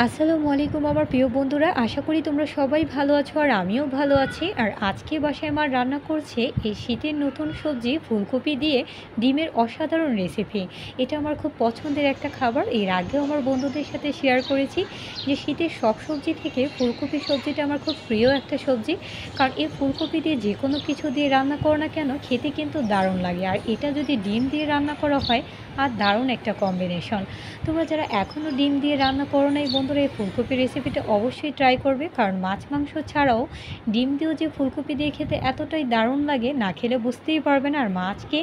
আসসালামু আলাইকুম আমার প্রিয় বন্ধুরা, আশা করি তোমরা সবাই ভালো আছো আর আমিও ভালো আছি। আর আজকে বাসায় মা রান্না করছে এই শীতের নতুন সবজি ফুলকপি দিয়ে ডিমের অসাধারণ রেসিপি। এটা আমার খুব পছন্দের একটা খাবার। এর আগেও আমার বন্ধুদের সাথে শেয়ার করেছি যে শীতের সব সবজি থেকে ফুলকপি সবজিটা আমার খুব প্রিয় একটা সবজি। কারণ এই ফুলকপি দিয়ে যে কোনো কিছু দিয়ে রান্না করো না কেন, খেতে কিন্তু দারুণ লাগে। আর এটা যদি ডিম দিয়ে রান্না করা হয়, আর দারুণ একটা কম্বিনেশন। তোমরা যারা এখনও ডিম দিয়ে রান্না করো নাই বন্ধুরা, এই ফুলকপির রেসিপিটা অবশ্যই ট্রাই করবে। কারণ মাছ মাংস ছাড়াও ডিম দিয়েও যে ফুলকপি দিয়ে খেতে এতটাই দারুণ লাগে, না খেলে বুঝতেই পারবে না। আর মাছকে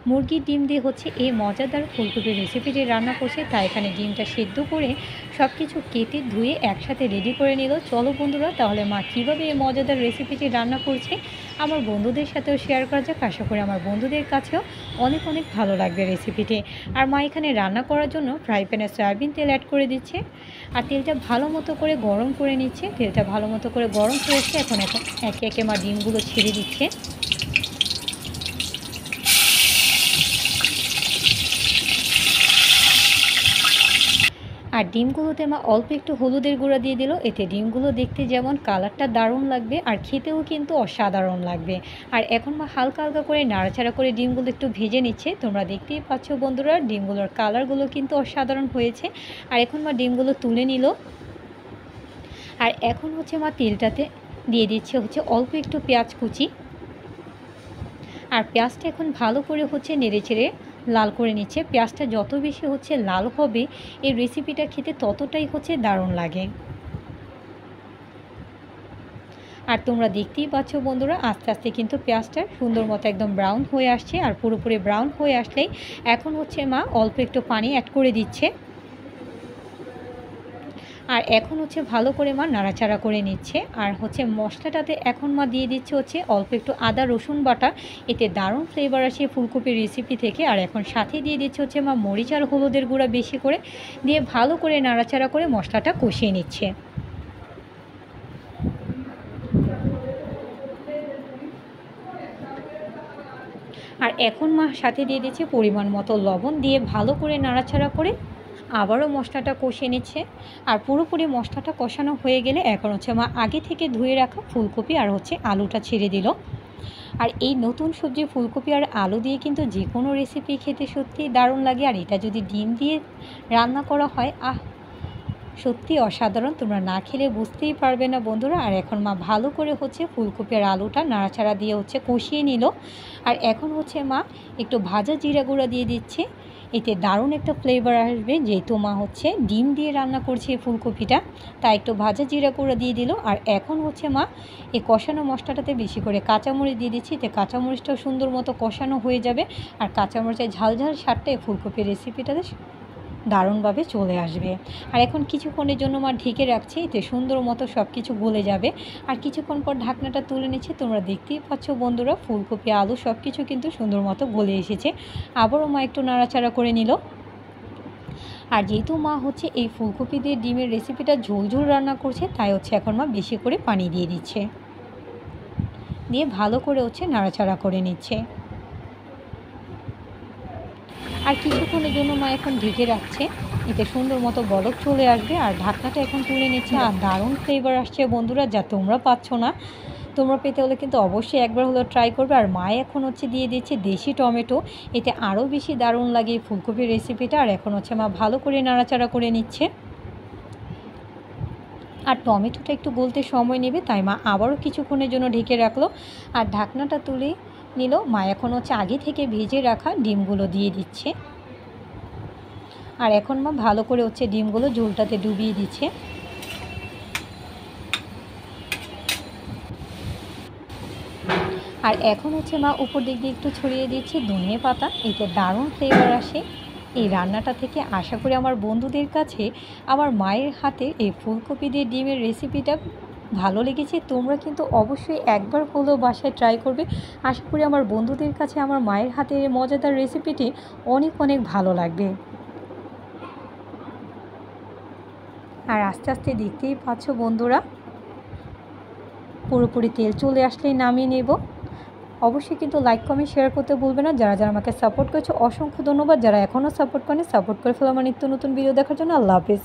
মুরগির ডিম দিয়ে হচ্ছে এই মজাদার ফুলকপির রেসিপিটি রান্না করছে। তাই এখানে ডিমটা সেদ্ধ করে সব কিছু কেটে ধুয়ে একসাথে রেডি করে নিল। চলো বন্ধুরা, তাহলে মা কীভাবে এই মজাদার রেসিপিটি রান্না করছে আমার বন্ধুদের সাথেও শেয়ার করা যাক। আশা করি আমার বন্ধুদের কাছেও অনেক অনেক ভালো লাগবে রেসিপিটি। আর মা এখানে রান্না করার জন্য ফ্রাই প্যানে সয়াবিন তেল অ্যাড করে দিচ্ছে আর তেলটা ভালো মতো করে গরম করে নিচ্ছে। তেলটা ভালো মতো করে গরম করেছে। এখন একে একে মা ডিমগুলো ছেড়ে দিচ্ছে। আর ডিমগুলোতে মা অল্প একটু হলুদের গুঁড়া দিয়ে দিল। এতে ডিমগুলো দেখতে যেমন কালারটা দারুণ লাগবে আর খেতেও কিন্তু অসাধারণ লাগবে। আর এখন মা হালকা হালকা করে নাড়াচাড়া করে ডিমগুলো একটু ভেজে নিচ্ছে। তোমরা দেখতেই পাচ্ছ বন্ধুরা, ডিমগুলোর কালারগুলো কিন্তু অসাধারণ হয়েছে। আর এখন মা ডিমগুলো তুলে নিল। আর এখন হচ্ছে মা তেলটাতে দিয়ে দিচ্ছে হচ্ছে অল্প একটু পেঁয়াজ কুচি। আর পেঁয়াজটা এখন ভালো করে হচ্ছে নেড়েচেড়ে লাল করে নিচ্ছে। পেঁয়াজটা যত বেশি হচ্ছে লাল হবে, এই রেসিপিটা খেতে ততটাই হচ্ছে দারুণ লাগে। আর তোমরা দেখতেই পাচ্ছ বন্ধুরা, আস্তে আস্তে কিন্তু পেঁয়াজটা সুন্দর মতো একদম ব্রাউন হয়ে আসছে। আর পুরোপুরি ব্রাউন হয়ে আসলেই এখন হচ্ছে মা অল্প একটু পানি অ্যাড করে দিচ্ছে। আর এখন হচ্ছে ভালো করে মা নাড়াচাড়া করে নিচ্ছে। আর হচ্ছে মশলাটাতে এখন মা দিয়ে দিচ্ছে হচ্ছে অল্প একটু আদা রসুন বাটা। এতে দারুণ ফ্লেভার আসে ফুলকপির রেসিপি থেকে। আর এখন সাথে দিয়ে দিচ্ছে হচ্ছে মা মরিচ আর হলুদের গুঁড়া বেশি করে দিয়ে ভালো করে নাড়াচাড়া করে মশলাটা কষিয়ে নিচ্ছে। আর এখন মা সাথে দিয়ে দিচ্ছে পরিমাণ মতো লবণ দিয়ে ভালো করে নাড়াচাড়া করে আবারও মশলাটা কষিয়ে নিচ্ছে। আর পুরোপুরি মশলাটা কষানো হয়ে গেলে এখন হচ্ছে মা আগে থেকে ধুয়ে রাখা ফুলকপি আর হচ্ছে আলুটা ছেড়ে দিল। আর এই নতুন সবজি ফুলকপি আর আলু দিয়ে কিন্তু যে কোনো রেসিপি খেতে সত্যিই দারুণ লাগে। আর এটা যদি ডিম দিয়ে রান্না করা হয়, সত্যি অসাধারণ। তোমরা না খেলে বুঝতেই পারবে না বন্ধুরা। আর এখন মা ভালো করে হচ্ছে ফুলকপি আর আলুটা নাড়াচাড়া দিয়ে হচ্ছে কষিয়ে নিল। আর এখন হচ্ছে মা একটু ভাজা জিরা গুঁড়া দিয়ে দিচ্ছে। এতে দারুণ একটা ফ্লেভার আসবে, যেহেতু মা হচ্ছে ডিম দিয়ে রান্না করছে এই ফুলকপিটা, তাই একটু ভাজা জিরা গুঁড়া দিয়ে দিল। আর এখন হচ্ছে মা এই কষানো মশলাটাতে বেশি করে কাঁচামরিচ দিয়ে দিচ্ছি। এতে কাঁচামরিচটাও সুন্দর মতো কষানো হয়ে যাবে। আর কাঁচামরিচের ঝাল ঝাল স্বাদটা এই ফুলকপির রেসিপিটাতে দারুণভাবে চলে আসবে। আর এখন কিছুক্ষণের জন্য মা ঢেকে রাখছি, এতে সুন্দর মতো সব কিছু গলে যাবে। আর কিছুক্ষণ পর ঢাকনাটা তুলে নিচ্ছে। তোমরা দেখতেই পাচ্ছ বন্ধুরা, ফুলকপি আলু সব কিছু কিন্তু সুন্দর মতো গলে এসেছে। আবারও মা একটু নাড়াচাড়া করে নিল। আর যেহেতু মা হচ্ছে এই ফুলকপি দিয়ে ডিমের রেসিপিটা ঝোল ঝোল রান্না করছে, তাই হচ্ছে এখন মা বেশি করে পানি দিয়ে দিচ্ছে, দিয়ে ভালো করে হচ্ছে নাড়াচাড়া করে নিচ্ছে। আর কিছুক্ষণের জন্য মা এখন ঢেকে রাখছে, এতে সুন্দর মতো বলক চলে আসবে। আর ঢাকনাটা এখন তুলে নিচ্ছে। আর দারুণ ফ্লেভার আসছে বন্ধুরা, যা তোমরা পাচ্ছ না। তোমরা পেতে হলে কিন্তু অবশ্যই একবার হলেও ট্রাই করবে। আর মা এখন হচ্ছে দিয়ে দিচ্ছে দেশি টমেটো, এতে আরও বেশি দারুণ লাগে এই ফুলকপির রেসিপিটা। আর এখন হচ্ছে মা ভালো করে নাড়াচাড়া করে নিচ্ছে। আর টমেটোটা একটু গলতে সময় নেবে, তাই মা আবারও কিছুক্ষণের জন্য ঢেকে রাখলো। আর ঢাকনাটা তুলে নিল। মা এখন হচ্ছে আগে থেকে ভেজে রাখা ডিমগুলো দিয়ে দিচ্ছে। আর এখন মা ভালো করে হচ্ছে ডিমগুলো ঝোলটাতে ডুবিয়ে দিচ্ছে। আর এখন হচ্ছে মা উপর দিক দিয়ে একটু ছড়িয়ে দিচ্ছে ধনিয়া পাতা, এতে দারুণ ফ্লেভার আসে এই রান্নাটা থেকে। আশা করি আমার বন্ধুদের কাছে আমার মায়ের হাতে এই ফুলকপি দিয়ে ডিমের রেসিপিটা ভালো লেগেছে। তোমরা কিন্তু অবশ্যই একবার হলেও বাসায় ট্রাই করবে। আশা করি আমার বন্ধুদের কাছে আমার মায়ের হাতের এই মজাদার রেসিপিটি অনেক অনেক ভালো লাগবে। আর আস্তে আস্তে দেখতেই পাচ্ছ বন্ধুরা, পুরোপুরি তেল চলে আসলেই নামিয়ে নেব। অবশ্যই কিন্তু লাইক কমেন্ট শেয়ার করতে ভুলবে না। যারা যারা আমাকে সাপোর্ট করেছে অসংখ্য ধন্যবাদ। যারা এখনও সাপোর্ট করেনি, সাপোর্ট করে ফেলো আমার নিত্য নতুন ভিডিও দেখার জন্য। আল্লাহ হাফিজ।